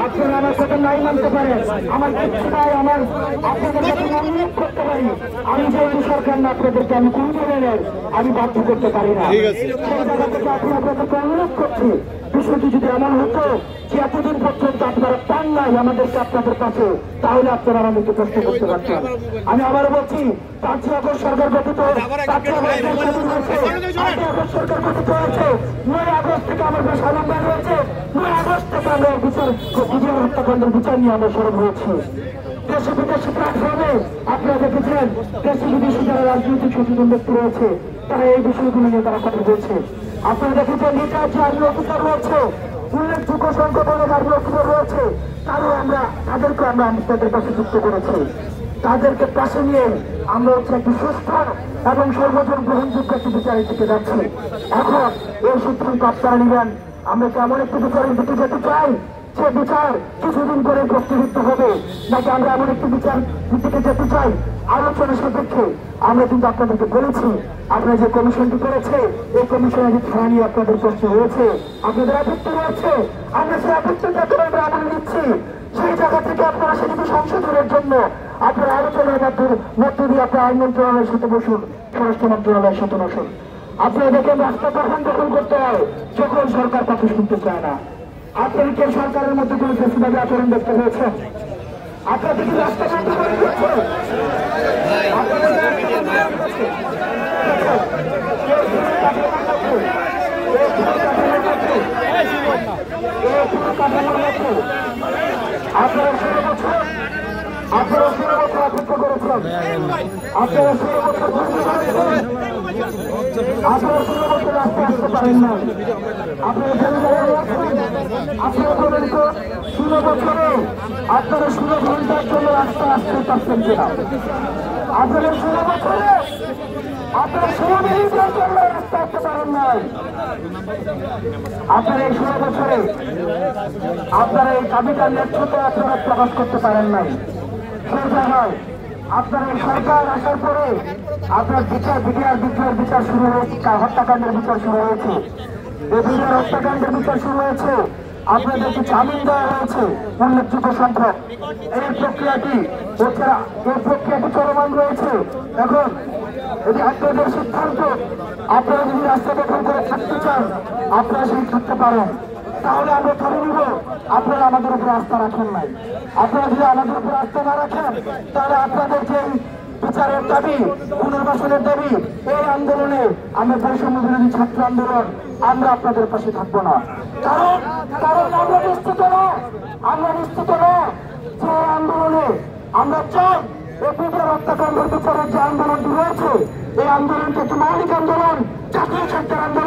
আপনারা আমার সাথে নাই মানতে পারেন, আমার ইচ্ছায় আমার আপনাদের কাছে অনুরোধ করতে পারি। আমি যেহেতু সরকার না, আপনাদেরকে আমি কোন ধরনের আমি বাধ্য করতে পারি না। সেই জায়গা থেকে আপনি আপনাদেরকে অনুরোধ করছি, বিষয়টি যদি এমন হতো যে এতদিন পর্যন্ত আপনারা পান নাই আমাদেরকে আপনাদের কাছে, তাহলে আপনারা আমাদেরকে প্রশ্ন করতে পারতেন। আমি আবার বলছি, 5 আগস্ট সরকার গঠিত হয়েছে, 9 আগস্ট থেকে আমার বেশ আনন্দ রয়েছে। 9 আগস্ট থেকে আমরা বিচার হত্যাকাণ্ডের বিচার নিয়ে আমরা সরব হয়েছি। দেশে বিদেশি প্ল্যাটফর্মে আপনারা দেখেছেন, দেশি বিদেশি যারা রাজনৈতিক সচেতন ব্যক্তি রয়েছে তারা এই বিষয়গুলো নিয়ে তারা কথা বলছে। আপনারা দেখেছেন নিচের যে আইন অফিসার রয়েছে, উল্লেখযোগ্য সংখ্যক অনেক আইন অফিসার রয়েছে, তাদেরকে আমরা আমাদের পাশে যুক্ত করেছি। তাদেরকে পাশে নিয়ে আমরা হচ্ছে একটি সুস্থ এবং সর্বজন গ্রহণযোগ্য একটি বিচারের দিকে যাচ্ছি। এখন এই সিদ্ধান্ত আপনারা নিবেন, আমরা কেমন একটি বিচারের দিকে যেতে চাই সে বিচার কিছুদিন পরে প্রস্তুত হবে, নাকি আমরা এমন একটি বিচার দিকে যেতে চাই আলোচনা সাপেক্ষে। আমরা কিন্তু আপনাদেরকে বলেছি, আপনারা যে কমিশনটি করেছে এই কমিশনের যে ধারা নিয়ে আপনাদের প্রশ্ন রয়েছে, আপনাদের আপত্তি রয়েছে, আমরা সেই আপত্তিটাকে আমরা আমলে নিচ্ছি। সেই জায়গা থেকে আপনারা সেটিকে সংশোধনের জন্য আপনারা আলোচনার মধ্য দিয়ে আপনার আইন মন্ত্রণালয়ের সাথে বসুন, স্বরাষ্ট্র মন্ত্রণালয়ের সাথে বসুন। আপনারা দেখেন রাস্তা কখন দখল করতে হয়, যখন সরকার কথা শুনতে চায় না। আপনাদেরকে সরকারের মধ্যে কোনো ফেসিভাবে আচরণ দেখতে হয়েছে? আপনাদের কি রাস্তা বন্ধ করে দিয়েছে? আপনারা 16 বছর অপেক্ষা করেছেন, আপনারা 16 বছর আপনারা 16 বছর রাস্তা আসতে পারেন না। আপনারা বলেন তো 16 বছরে আপনারা 16 ঘন্টার জন্য রাস্তা আসতে পারছেন কিনা? আপনারা 16 বছরে আপনারা 16 মিনিটের জন্য রাস্তা আসতে পারেন নাই। আপনারা এই 16 বছরে আপনারা এই দাবিটার নেতৃত্বে আপনারা প্রকাশ করতে পারেন নাই। সেই জায়গায় আপনার এই সরকার আসার পরে আপনার বিচার শুরু হয়েছে, হত্যাকাণ্ডের বিচার শুরু হয়েছে, এই হত্যাকাণ্ডের বিচার শুরু হয়েছে। আপনাদেরকে জামিন দেওয়া হয়েছে উল্লেখযোগ্য সংখ্যক। এই প্রক্রিয়াটি চলমান রয়েছে। এখন যদি আপনাদের সিদ্ধান্ত, আপনারা যদি রাস্তা দখল করে থাকতে চান আপনারা সেই থাকতে পারেন, তাহলে আমরা ধরে নিব আপনারা আমাদের উপরে আস্থা রাখেন নাই। আপনারা যদি আমাদের উপরে আস্থা না রাখেন তাহলে আপনাদের যে বিচারের দাবি, পুনর্বাসনের দাবি, এই আন্দোলনে আমরা বৈষম্য বিরোধী ছাত্র আন্দোলন আমরা আপনাদের পাশে থাকবো না। কারণ আমরা নিশ্চিত না যে আন্দোলনে আমরা চাই এই বিচার হত্যাকাণ্ডের বিচারের যে আন্দোলনটি রয়েছে এই আন্দোলনকে একটি মৌলিক আন্দোলন, জাতীয় স্বার্থের আন্দোলন।